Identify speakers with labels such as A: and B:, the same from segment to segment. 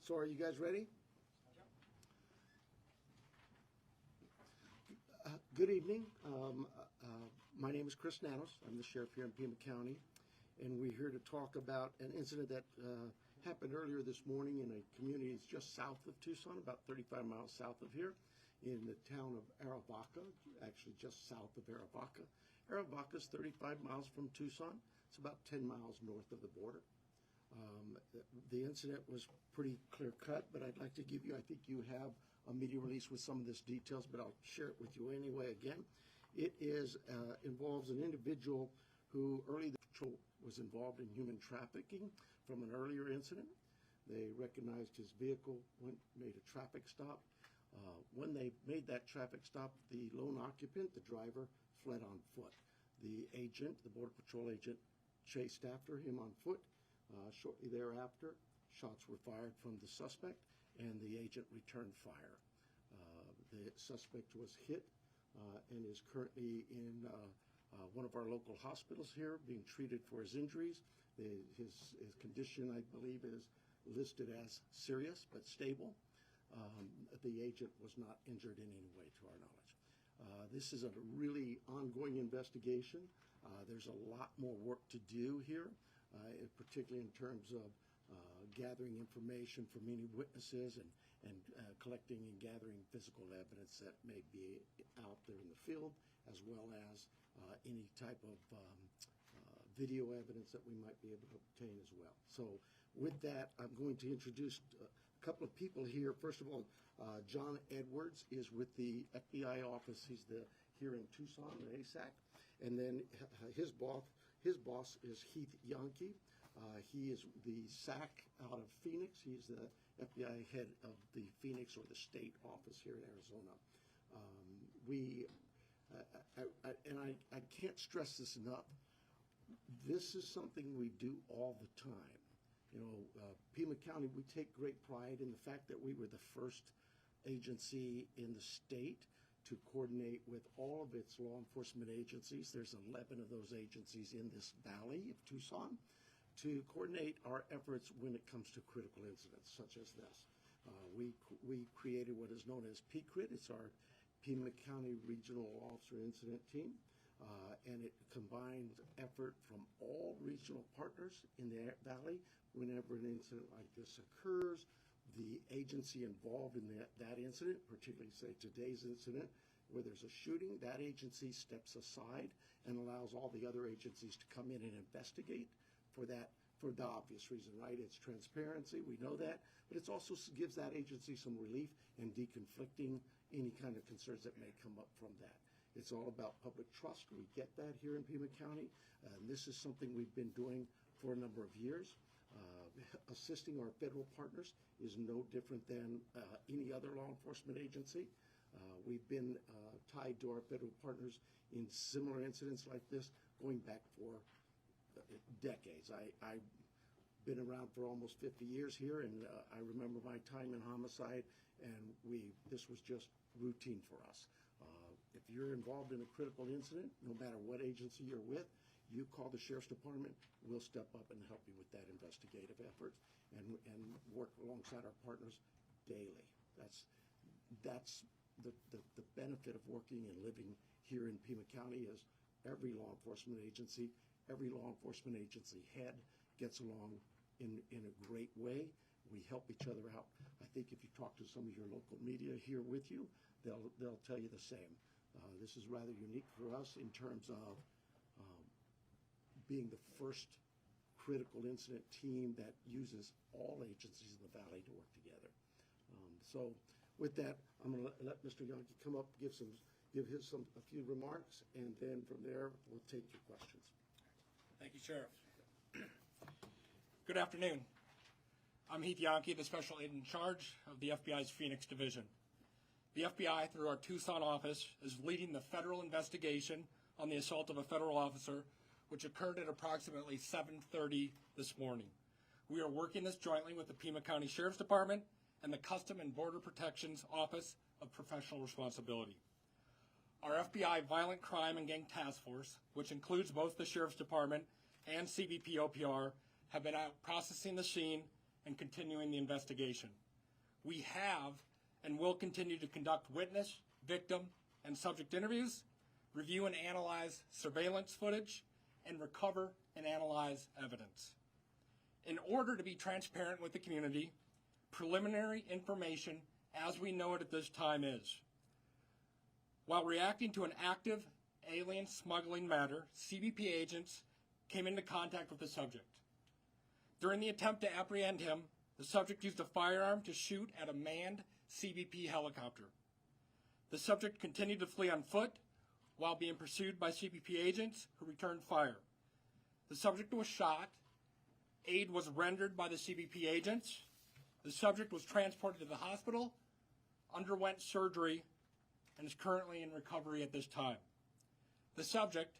A: So are you guys ready? Good evening. My name is Chris Nanos. I'm the sheriff here in PIma County, and we're here to talk about an incident that happened earlier this morning in a community that's just south of Tucson, about 35 miles south of here, in the town of Arivaca, actually just south of Arivaca. Arivaca is 35 miles from Tucson. It's about 10 miles north of the border. The incident was pretty clear-cut, but I'd like to give you, I think you have a media release with some of this details, but I'll share it with you anyway again. It involves an individual who early was involved in human trafficking from an earlier incident. They recognized his vehicle, made a traffic stop. When they made that traffic stop, the lone occupant, the driver, fled on foot. The agent, the Border Patrol agent, chased after him on foot. Shortly thereafter, shots were fired from the suspect, and the agent returned fire. The suspect was hit and is currently in one of our local hospitals here being treated for his injuries. His condition, I believe, is listed as serious but stable. The agent was not injured in any way to our knowledge. This is a really ongoing investigation. There's a lot more work to do here, particularly in terms of gathering information from any witnesses and collecting and gathering physical evidence that may be out there in the field, as well as any type of video evidence that we might be able to obtain as well. So with that, I'm going to introduce a couple of people here. First of all, John Edwards is with the FBI office. He's here in Tucson, the ASAC. And then his boss is Heath Yankee. He is the SAC out of Phoenix. He's the FBI head of the Phoenix or the state office here in Arizona. I can't stress this enough. This is something we do all the time. You know, PIma County, we take great pride in the fact that we were the first agency in the state to coordinate with all of its law enforcement agencies. There's 11 of those agencies in this valley of Tucson to coordinate our efforts when it comes to critical incidents such as this. We created what is known as PCRIT. It's our PIma County Regional Officer Incident Team, and it combines effort from all regional partners in the valley. Whenever an incident like this occurs, the agency involved in that incident, particularly say today's incident, where there's a shooting, that agency steps aside and allows all the other agencies to come in and investigate for that, for the obvious reason, right? It's transparency, we know that, but it also gives that agency some relief in deconflicting any kind of concerns that may come up from that. It's all about public trust. We get that here in PIma County, and this is something we've been doing for a number of years. Assisting our federal partners is no different than any other law enforcement agency. We've been tied to our federal partners in similar incidents like this going back for decades. I've been around for almost 50 years here, and I remember my time in homicide, and this was just routine for us. If you're involved in a critical incident, no matter what agency you're with, you call the Sheriff's Department, we'll step up and help you with that investigative effort and work alongside our partners daily. That's the benefit of working and living here in PIma County is every law enforcement agency head gets along in a great way. We help each other out. I think if you talk to some of your local media here with you, they'll tell you the same. This is rather unique for us in terms of being the first critical incident team that uses all agencies in the valley to work together. So with that, I'm going to let Mr. Yankee come up, give a few remarks, and then from there we'll take your questions.
B: Thank you, Sheriff. Good afternoon. I'm Heath Yankee, the Special Agent in charge of the FBI's Phoenix Division. The FBI, through our Tucson office, is leading the federal investigation on the assault of a federal officer, which occurred at approximately 7:30 this morning. We are working this jointly with the PIma County Sheriff's Department and the Custom and Border Protection's Office of Professional Responsibility. Our FBI Violent Crime and Gang Task Force, which includes both the Sheriff's Department and CBP OPR, have been out processing the scene and continuing the investigation. We have and will continue to conduct witness, victim, and subject interviews, review and analyze surveillance footage, and recover and analyze evidence. In order to be transparent with the community, preliminary information as we know it at this time is: while reacting to an active alien smuggling matter, CBP agents came into contact with the subject. During the attempt to apprehend him, the subject used a firearm to shoot at a manned CBP helicopter. The subject continued to flee on foot while being pursued by CBP agents who returned fire. The subject was shot. Aid was rendered by the CBP agents. The subject was transported to the hospital, underwent surgery, and is currently in recovery at this time. The subject,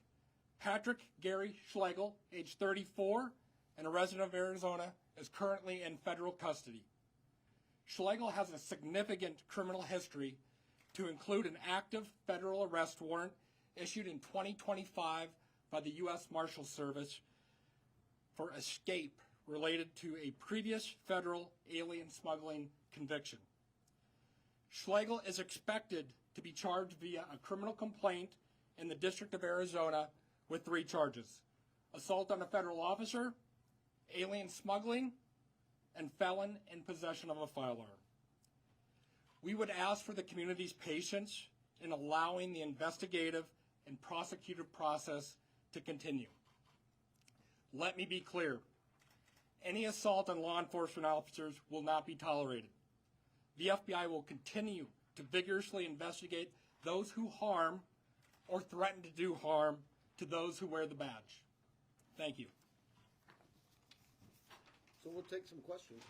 B: Patrick Gary Schlegel, age 34, and a resident of Arizona, is currently in federal custody. Schlegel has a significant criminal history, to include an active federal arrest warrant issued in 2025 by the U.S. Marshal Service for escape related to a previous federal alien smuggling conviction. Schlegel is expected to be charged via a criminal complaint in the District of Arizona with 3 charges: assault on a federal officer, alien smuggling, and felon in possession of a firearm. We would ask for the community's patience in allowing the investigative and prosecutive process to continue. Let me be clear. Any assault on law enforcement officers will not be tolerated. The FBI will continue to vigorously investigate those who harm or threaten to do harm to those who wear the badge. Thank you.
A: So we'll take some questions.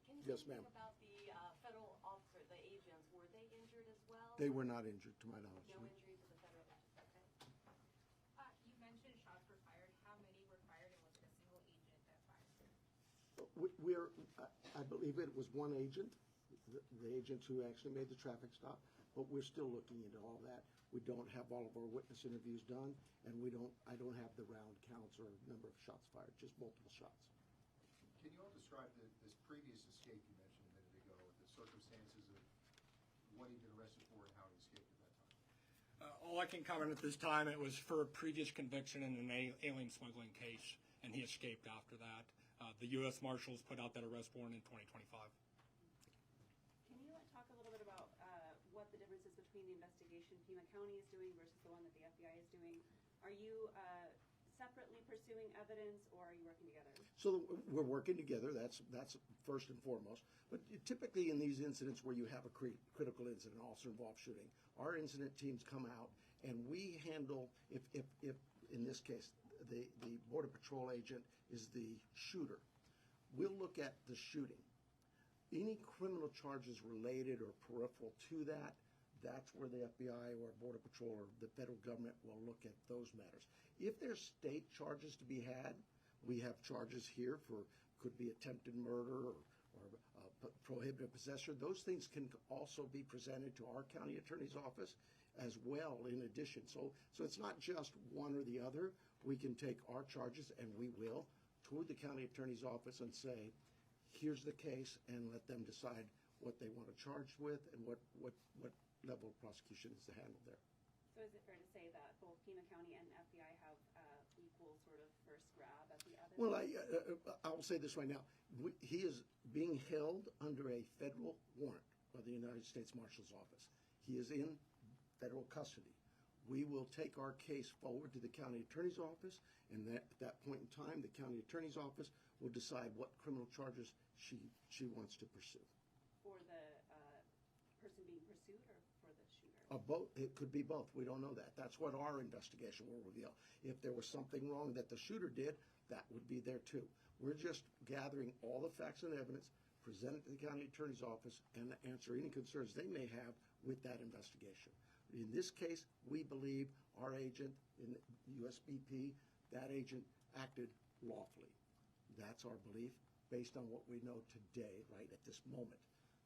C: Can you
A: Yes,
C: say
A: ma'am.
C: anything about the federal officer, the agents? Were they injured as well?
A: They were not injured, to my knowledge.
C: No injury to the federal agents, okay.
D: You mentioned shots were fired. How many were fired, and was it a single agent that fired?
A: I believe it was one agent, the agent who actually made the traffic stop, but we're still looking into all that. We don't have all of our witness interviews done, and I don't have the round counts or number of shots fired, just multiple shots.
E: Can you all describe this previous escape you mentioned a minute ago, the circumstances of what he'd been arrested for and how he escaped at that time?
B: All I can comment at this time, it was for a previous conviction in an alien smuggling case, and he escaped after that. The U.S. Marshals put out that arrest warrant in 2025.
C: Can you talk a little bit about what the difference is between the investigation PIma County is doing versus the one that the FBI is doing? Are you separately pursuing evidence, or are you working together?
A: So we're working together, that's first and foremost. But typically in these incidents where you have a critical incident, officer-involved shooting, our incident teams come out and we handle, if in this case, the Border Patrol agent is the shooter, we'll look at the shooting. Any criminal charges related or peripheral to that, that's where the FBI or Border Patrol or the federal government will look at those matters. If there's state charges to be had, we have charges here for, could be attempted murder or prohibited possession. Those things can also be presented to our county attorney's office as well in addition. So it's not just one or the other. We can take our charges, and we will, to the county attorney's office and say, here's the case, and let them decide what they want to charge with and what level of prosecution is to handle there.
C: So is it fair to say that both PIma County and FBI have equal sort of first grab at the evidence?
A: Well, I will say this right now. He is being held under a federal warrant by the United States Marshal's Office. He is in federal custody. We will take our case forward to the county attorney's office, and at that point in time, the county attorney's office will decide what criminal charges she wants to pursue.
C: For the person being pursued or for the shooter?
A: Both. It could be both. We don't know that. That's what our investigation will reveal. If there was something wrong that the shooter did, that would be there too. We're just gathering all the facts and evidence, present it to the county attorney's office, and answer any concerns they may have with that investigation. In this case, we believe our agent in USBP, that agent acted lawfully. That's our belief based on what we know today, right at this moment.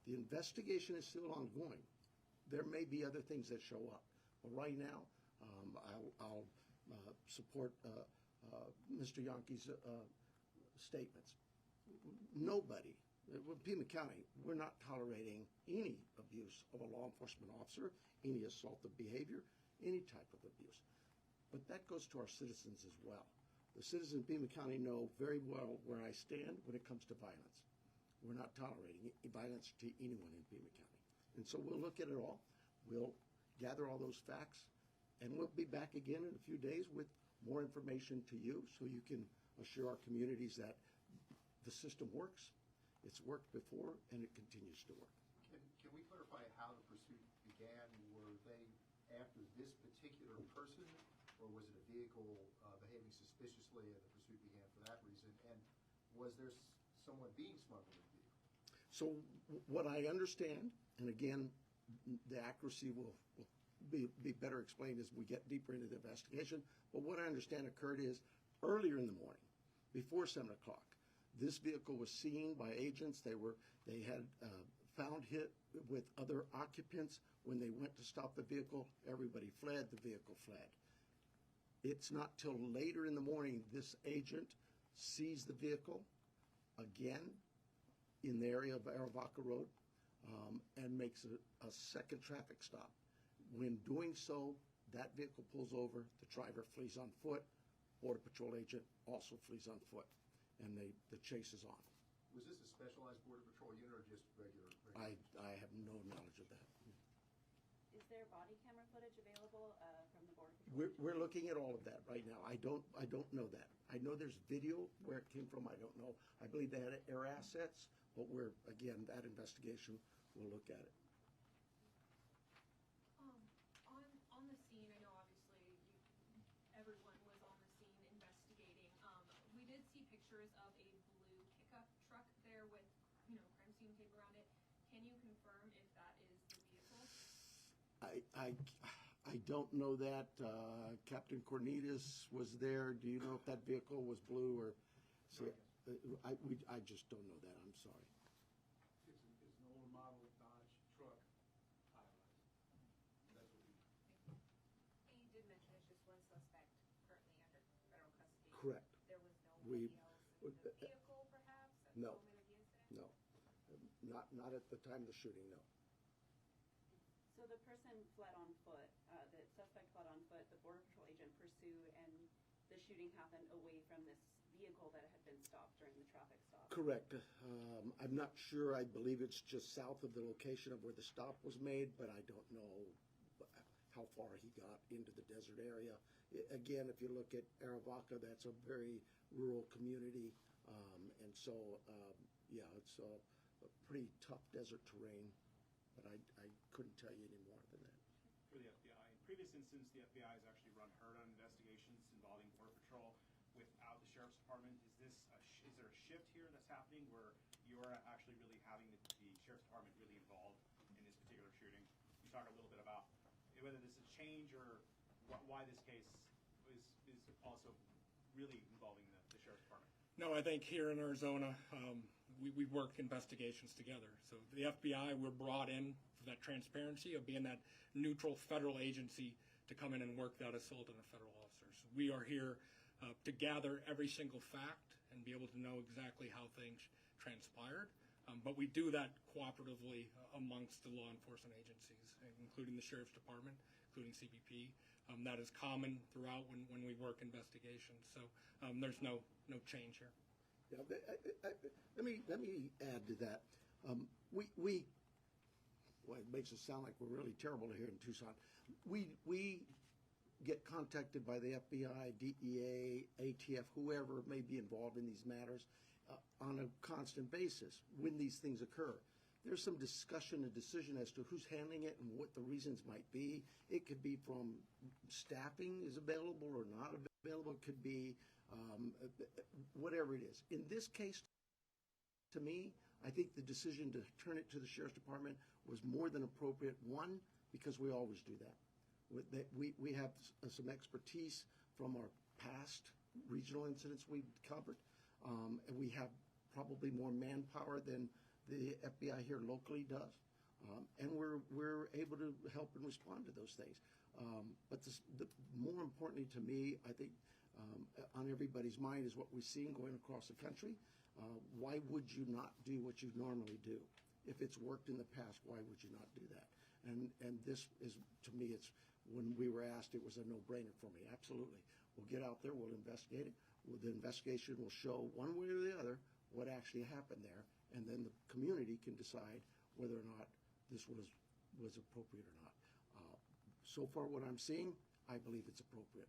A: The investigation is still ongoing. There may be other things that show up. But right now, I'll support Mr. Yankee's statements. Nobody, PIma County, we're not tolerating any abuse of a law enforcement officer, any assaultive behavior, any type of abuse. But that goes to our citizens as well. The citizens of PIma County know very well where I stand when it comes to violence. We're not tolerating violence to anyone in PIma County. And so we'll look at it all. We'll gather all those facts, and we'll be back again in a few days with more information to you so you can assure our communities that the system works. It's worked before, and it continues to work.
E: Can we clarify how the pursuit began? Were they after this particular person, or was it a vehicle behaving suspiciously and the pursuit began for that reason? And was there someone being smuggled in the vehicle?
A: So what I understand, and again, the accuracy will be better explained as we get deeper into the investigation, but what I understand occurred is earlier in the morning, before 7 o'clock, this vehicle was seen by agents. They had found it with other occupants. When they went to stop the vehicle, everybody fled. The vehicle fled. It's not till later in the morning this agent sees the vehicle again in the area of Arivaca Road and makes a second traffic stop. When doing so, that vehicle pulls over. The driver flees on foot. Border Patrol agent also flees on foot, and the chase is on.
E: Was this a specialized Border Patrol unit or just regular?
A: I have no knowledge of that.
C: Is there body camera footage available from the Border Patrol?
A: We're looking at all of that right now. I don't know that. I know there's video. Where it came from, I don't know. I believe they had air assets, but again, that investigation will look at it.
D: On the scene, I know obviously everyone was on the scene investigating. We did see pictures of a blue pickup truck there with, crime scene tape around it. Can you confirm if that is the vehicle?
A: I don't know that. Captain Cornelius was there. Do you know if that vehicle was blue or? So, I just don't know that. I'm sorry.
F: It's an older model Dodge truck. That's what we.
D: And you did mention it's just one suspect currently under federal custody.
A: Correct.
D: There was no
A: We-
D: one else in the vehicle, perhaps, at the
A: No.
D: moment of the incident?
A: No, not at the time of the shooting. No.
C: So the person fled on foot, the suspect fled on foot, the Border Patrol agent pursued, and the shooting happened away from this vehicle that had been stopped during the traffic stop.
A: Correct. I'm not sure. I believe it's just south of the location of where the stop was made, but I don't know how far he got into the desert area. Again, if you look at Arivaca, that's a very rural community, and so, it's a pretty tough desert terrain, but I couldn't tell you any more than that.
G: For the FBI, in previous instances, the FBI has actually run herd-on investigations involving Border Patrol without the Sheriff's Department. Is there a shift here that's happening where you're actually really having the Sheriff's Department really involved in this particular shooting? You talk a little bit about whether this is a change or why this case is also really involving the Sheriff's Department.
B: No, I think here in Arizona, we work investigations together. So the FBI, we're brought in for that transparency of being that neutral federal agency to come in and work that assault on a federal officer. So we are here to gather every single fact and be able to know exactly how things transpired. But we do that cooperatively amongst the law enforcement agencies, including the Sheriff's Department, including CBP. That is common throughout when we work investigations. So there's no change here.
A: Yeah, let me add to that. Well, it makes it sound like we're really terrible here in Tucson. We get contacted by the FBI, DEA, ATF, whoever may be involved in these matters on a constant basis when these things occur. There's some discussion and decision as to who's handling it and what the reasons might be. It could be from staffing is available or not available. It could be whatever it is. In this case, to me, I think the decision to turn it to the Sheriff's Department was more than appropriate. One, because we always do that. We have some expertise from our past regional incidents we've covered, and we have probably more manpower than the FBI here locally does, and we're able to help and respond to those things. But more importantly to me, I think on everybody's mind is what we're seeing going across the country. Why would you not do what you normally do? If it's worked in the past, why would you not do that? And this is, to me, it's when we were asked, it was a no-brainer for me. Absolutely. We'll get out there, we'll investigate it. The investigation will show one way or the other what actually happened there, and then the community can decide whether or not this was appropriate or not. So far, what I'm seeing, I believe it's appropriate.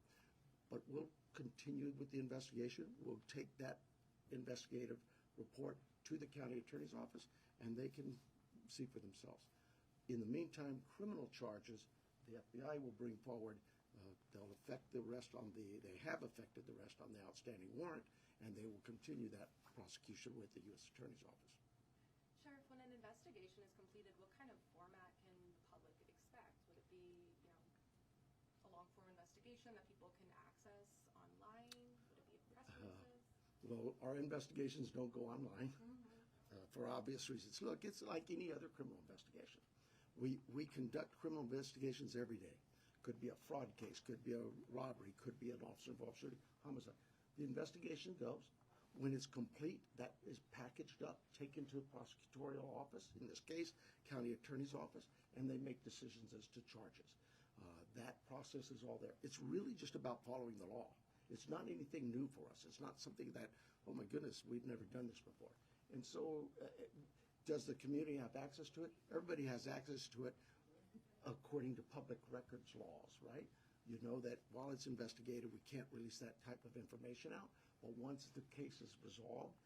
A: But we'll continue with the investigation. We'll take that investigative report to the county attorney's office, and they can see for themselves. In the meantime, criminal charges, the FBI will bring forward. They'll affect the rest on they have affected the rest on the outstanding warrant, and they will continue that prosecution with the U.S. Attorney's Office.
D: Sheriff, when an investigation is completed, what kind of format can the public expect? Would it be, a long-form investigation that people can access online? Would it be press releases?
A: Well, our investigations don't go online for obvious reasons. Look, it's like any other criminal investigation. We conduct criminal investigations every day. Could be a fraud case, could be a robbery, could be an officer-involved shooting, homicide. The investigation goes. When it's complete, that is packaged up, taken to a prosecutorial office, in this case, county attorney's office, and they make decisions as to charges. That process is all there. It's really just about following the law. It's not anything new for us. It's not something that, oh my goodness, we've never done this before. And so, does the community have access to it? Everybody has access to it according to public records laws, right? You know that while it's investigated, we can't release that type of information out. But once the case is resolved,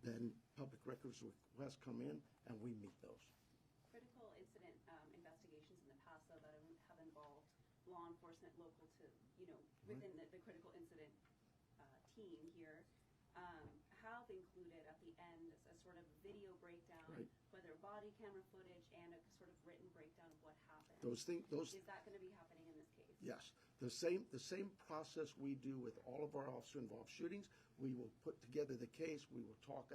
A: then public records requests come in, and we meet those.
C: Critical incident investigations in the past, though, that have involved law enforcement local to, within the critical incident team here, have included at the end a sort of video breakdown,
A: right,
C: whether body camera footage and a sort of written breakdown of what happened.
A: Those
C: is that going to be happening in this case?
A: Yes. The same process we do with all of our officer-involved shootings. We will put together the case. We will talk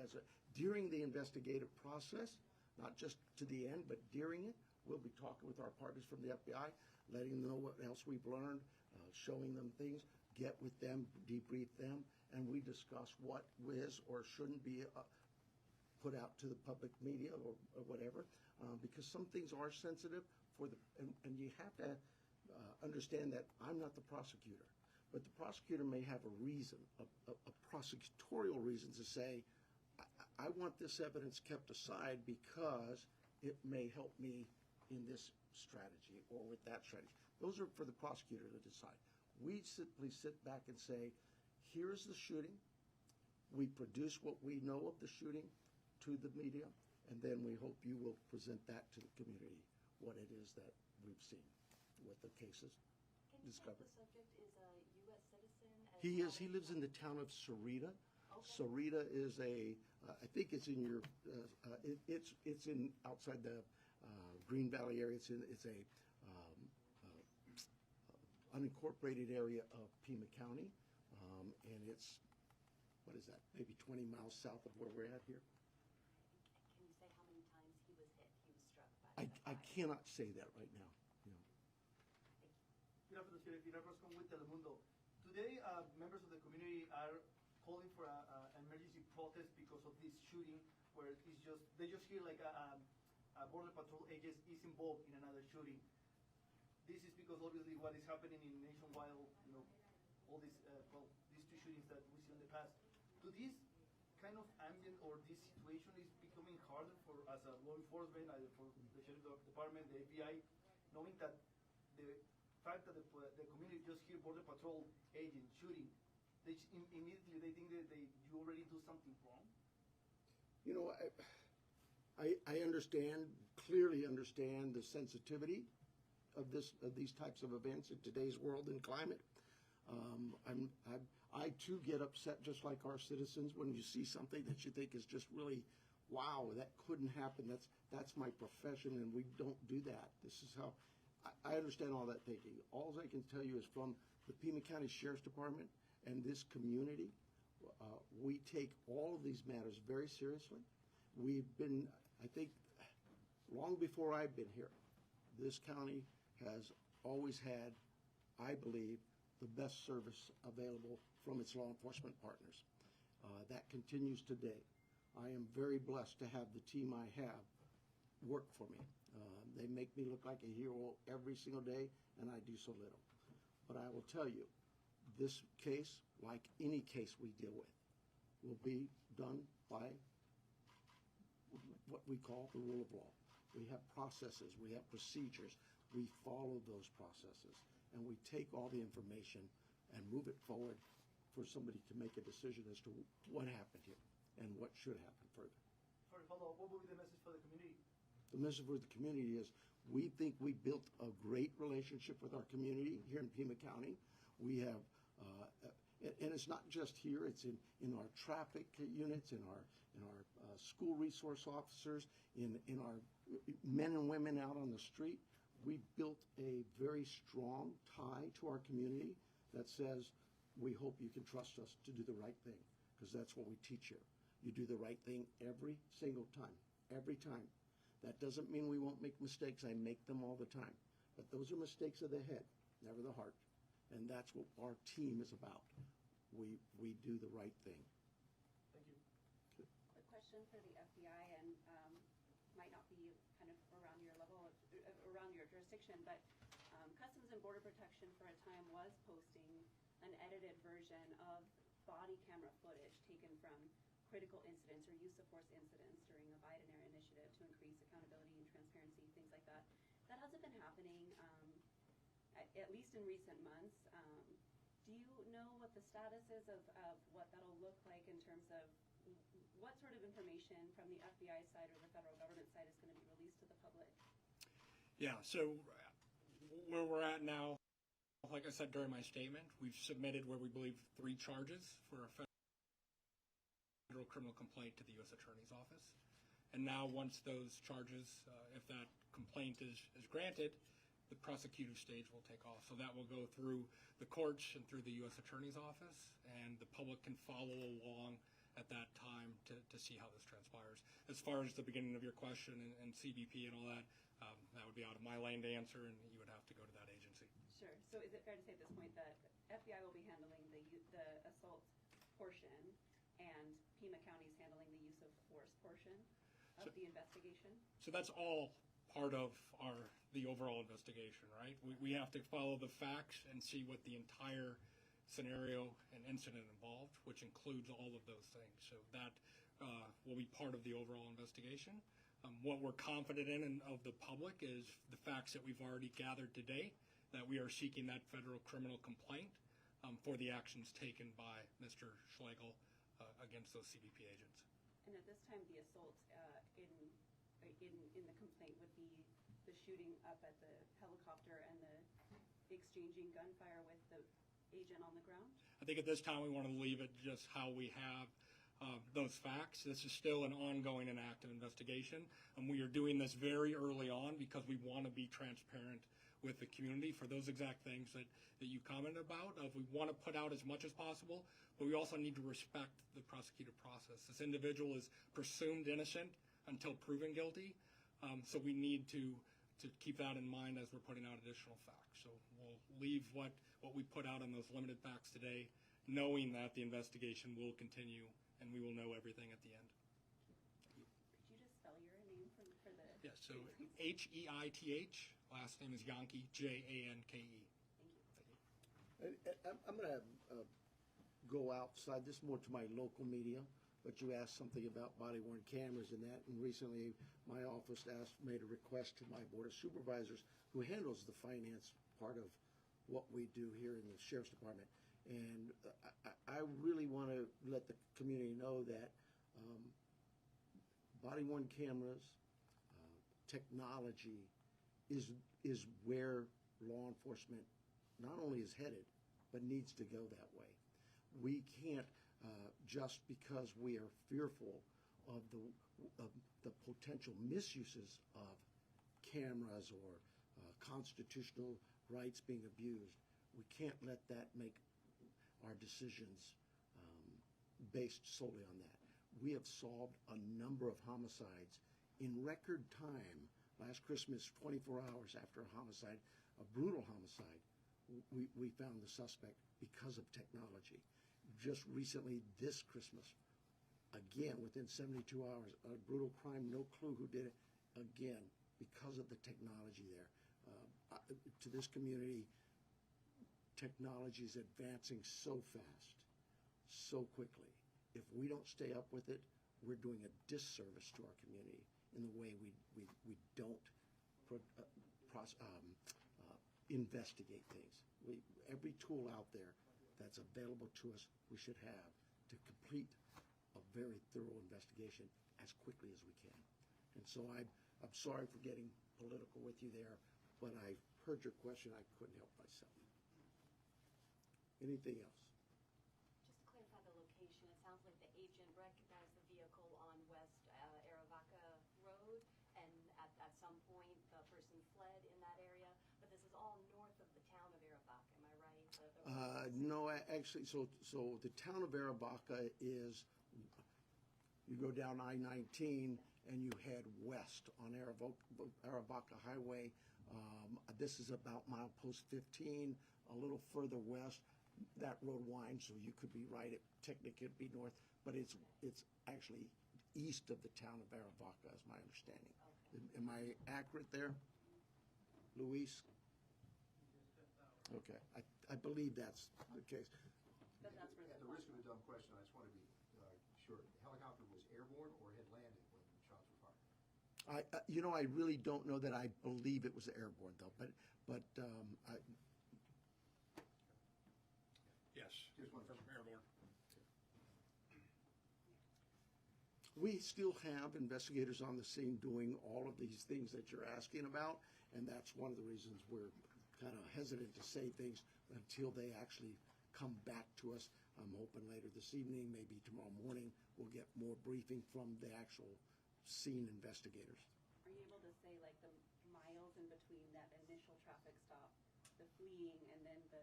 A: during the investigative process, not just to the end, but during it. We'll be talking with our partners from the FBI, letting them know what else we've learned, showing them things, get with them, debrief them, and we discuss what is or shouldn't be put out to the public media or whatever, because some things are sensitive and you have to understand that I'm not the prosecutor, but the prosecutor may have a reason, a prosecutorial reason to say, I want this evidence kept aside because it may help me in this strategy or with that strategy. Those are for the prosecutor to decide. We simply sit back and say, here's the shooting. We produce what we know of the shooting to the media, and then we hope you will present that to the community, what it is that we've seen, what the cases discovered.
H: Can you say the subject is a U.S. citizen?
A: He is. He lives in the town of Sarita. Okay. Sarita is I think it's in your, it's in outside the Green Valley area. It's a unincorporated area of PIma County, and it's, what is that, maybe 20 miles south of where we're at here?
H: Can you say how many times he was struck by?
A: I cannot say that right now.
I: Good afternoon, Sheriff. Con with Telemundo. Today, members of the community are calling for an emergency protest because of this shooting, where they just hear like a border patrol agent is involved in another shooting. This is because obviously what is happening in nationwide, all these these two shootings that we see in the past. Do this kind of ambient or this situation is becoming harder for as a law enforcement, either for the sheriff's department, the FBI, knowing that the fact that the community just hear border patrol agent shooting, they immediately they think that you already do something wrong?
A: I understand, clearly understand the sensitivity of these types of events in today's world and climate. I too get upset just like our citizens when you see something that you think is just really, wow, that couldn't happen. That's my profession, and we don't do that. This is how I understand all that thinking. All I can tell you is from the PIma County Sheriff's Department and this community, we take all of these matters very seriously. We've been, I think, long before I've been here, this county has always had, I believe, the best service available from its law enforcement partners. That continues today. I am very blessed to have the team I have work for me. They make me look like a hero every single day, and I do so little. But I will tell you, this case, like any case we deal with, will be done by what we call the rule of law. We have processes, we have procedures, we follow those processes, and we take all the information and move it forward for somebody to make a decision as to what happened here and what should happen further.
I: Sorry, follow-up. What will be the message for the community?
A: The message for the community is we think we built a great relationship with our community here in PIma County. We have, and it's not just here, it's in our traffic units, in our school resource officers, in our men and women out on the street. We built a very strong tie to our community that says, we hope you can trust us to do the right thing, because that's what we teach here. You do the right thing every single time, every time. That doesn't mean we won't make mistakes. I make them all the time. But those are mistakes of the head, never the heart. And that's what our team is about. We do the right thing.
I: Thank you.
C: Quick question for the FBI, and might not be kind of around your level, around your jurisdiction, but Customs and Border Protection for a time was posting an edited version of body camera footage taken from critical incidents or use of force incidents during a Biden-era initiative to increase accountability and transparency, things like that. That hasn't been happening, at least in recent months. Do you know what the status is of what that'll look like in terms of what sort of information from the FBI side or the federal government side is going to be released to the public?
B: Yeah, so where we're at now, like I said during my statement, we've submitted where we believe 3 charges for a federal criminal complaint to the U.S. Attorney's Office. And now once those charges, if that complaint is granted, the prosecutive stage will take off. So that will go through the courts and through the U.S. Attorney's Office, and the public can follow along at that time to see how this transpires. As far as the beginning of your question and CBP and all that, that would be out of my lane to answer, and you would have to go to that agency.
C: Sure. So is it fair to say at this point that FBI will be handling the assault portion and PIma County is handling the use of force portion of the investigation? So
B: that's all part of the overall investigation, right? We have to follow the facts and see what the entire scenario and incident involved, which includes all of those things. So that will be part of the overall investigation. What we're confident in and of the public is the facts that we've already gathered today, that we are seeking that federal criminal complaint for the actions taken by Mr. Schlegel against those CBP agents.
C: And at this time, the assault in the complaint would be the shooting up at the helicopter and the exchanging gunfire with the agent on the ground?
B: I think at this time we want to leave it just how we have those facts. This is still an ongoing and active investigation, and we are doing this very early on because we want to be transparent with the community for those exact things that you commented about. We want to put out as much as possible, but we also need to respect the prosecutive process. This individual is presumed innocent until proven guilty, so we need to keep that in mind as we're putting out additional facts. So we'll leave what we put out on those limited facts today, knowing that the investigation will continue and we will know everything at the end.
C: Could you just spell your name for the...
B: Yes, so Heith, last name is Yankee, Janke.
C: Thank you.
A: I'm going to go outside. This is more to my local media, but you asked something about body-worn cameras and that, and recently my office made a request to my Board of Supervisors, who handles the finance part of what we do here in the Sheriff's Department. And I really want to let the community know that body-worn cameras, technology is where law enforcement not only is headed, but needs to go that way. We can't, just because we are fearful of the potential misuses of cameras or constitutional rights being abused, we can't let that make our decisions based solely on that. We have solved a number of homicides in record time. Last Christmas, 24 hours after a homicide, a brutal homicide, we found the suspect because of technology. Just recently, this Christmas, again, within 72 hours, a brutal crime, no clue who did it, again, because of the technology there. To this community, technology is advancing so fast, so quickly. If we don't stay up with it, we're doing a disservice to our community in the way we don't investigate things. Every tool out there that's available to us, we should have to complete a very thorough investigation as quickly as we can. And so I'm sorry for getting political with you there, but I heard your question. I couldn't help myself. Anything else?
H: Just to clarify the location, it sounds like the agent recognized the vehicle on West Aravaca Road, and at some point the person fled in that area, but this is all north of the town of Aravaca, am I right?
A: No, actually, so the town of Aravaca is, you go down I-19 and you head west on Aravaca Highway. This is about milepost 15, a little further west. That road winds, so you could be right. It technically could be north, but it's actually east of the town of Aravaca, is my understanding. Am I accurate there, Luis? Okay, I believe that's the case.
C: But that's where
E: At the risk of a dumb question, I just want to be sure. The helicopter was airborne or had landed when shots were fired?
A: I really don't know that. I believe it was airborne though, but
B: Yes,
E: Just one
B: from airborne.
A: we still have investigators on the scene doing all of these things that you're asking about, and that's one of the reasons we're kind of hesitant to say things until they actually come back to us. I'm hoping later this evening, maybe tomorrow morning, we'll get more briefing from the actual scene investigators.
C: Are you able to say like the miles in between that initial traffic stop, the fleeing, and then the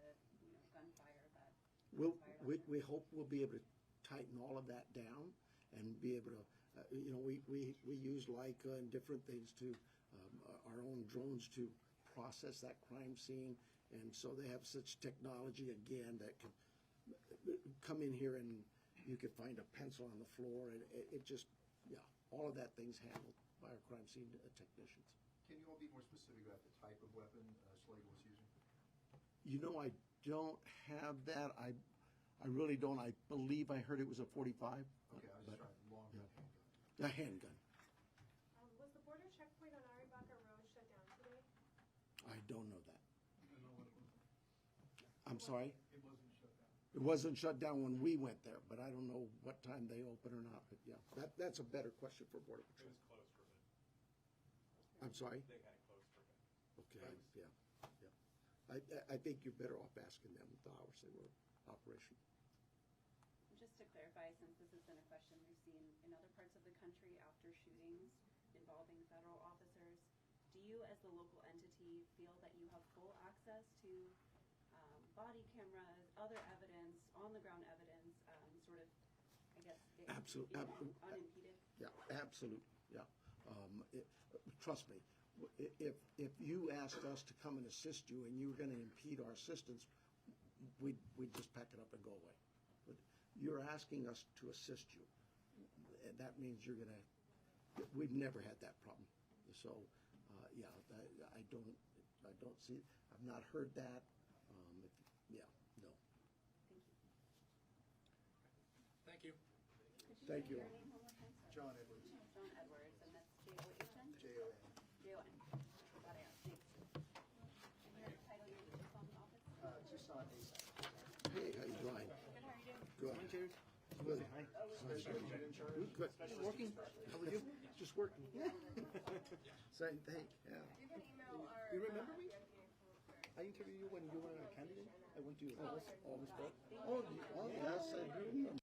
C: gunfire that
A: We
C: transpired?
A: hope we'll be able to tighten all of that down and be able to, we use Leica and different things to, our own drones to process that crime scene. And so they have such technology, again, that can come in here and you could find a pencil on the floor, and it just, all of that thing's handled by our crime scene technicians.
E: Can you all be more specific about the type of weapon Slagle was using?
A: I don't have that. I really don't. I believe I heard it was a 45.
E: Okay, I was just trying long gun, handgun.
A: A handgun.
J: Was the border checkpoint on Aravaca Road shut down today?
A: I don't know that.
F: I don't know what it was.
A: I'm sorry?
F: It wasn't shut down.
A: It wasn't shut down when we went there, but I don't know what time they open or not. But yeah, that's a better question for Border
G: It
A: Patrol.
G: was closed for a bit.
A: I'm sorry?
G: They had it closed for a bit.
A: Okay, yeah. I think you're better off asking them the hours they were operational.
C: Just to clarify, since this has been a question we've seen in other parts of the country after shootings involving federal officers, do you as the local entity feel that you have full access to body cameras, other evidence, on-the-ground evidence, sort of, I guess, unimpeded?
A: Yeah, absolutely, yeah. Trust me, if you asked us to come and assist you and you were gonna impede our assistance, we'd just pack it up and go away. But you're asking us to assist you, and that means we've never had that problem. So, I don't see, I've not heard that. No.
B: Thank you.
A: Thank you.
C: Your name one more time, sir?
E: John Edwards.
C: John Edwards, and that's J-O-H-N?
E: J-O-N.
C: J-O-N. Got it, thanks. And your title, your leadership on the office?
E: Just on ASAP.
A: Hey, how you doing?
C: Good, how are you doing?
A: Good. Good.
E: Special agent in charge?
A: Good. Working? How are you? Just working. Same thing, yeah.
J: You can email our.
I: You remember me?
J: DMPA for-
I: I interviewed you when you were a candidate. I went to
A: All this book? Oh, yes, I do.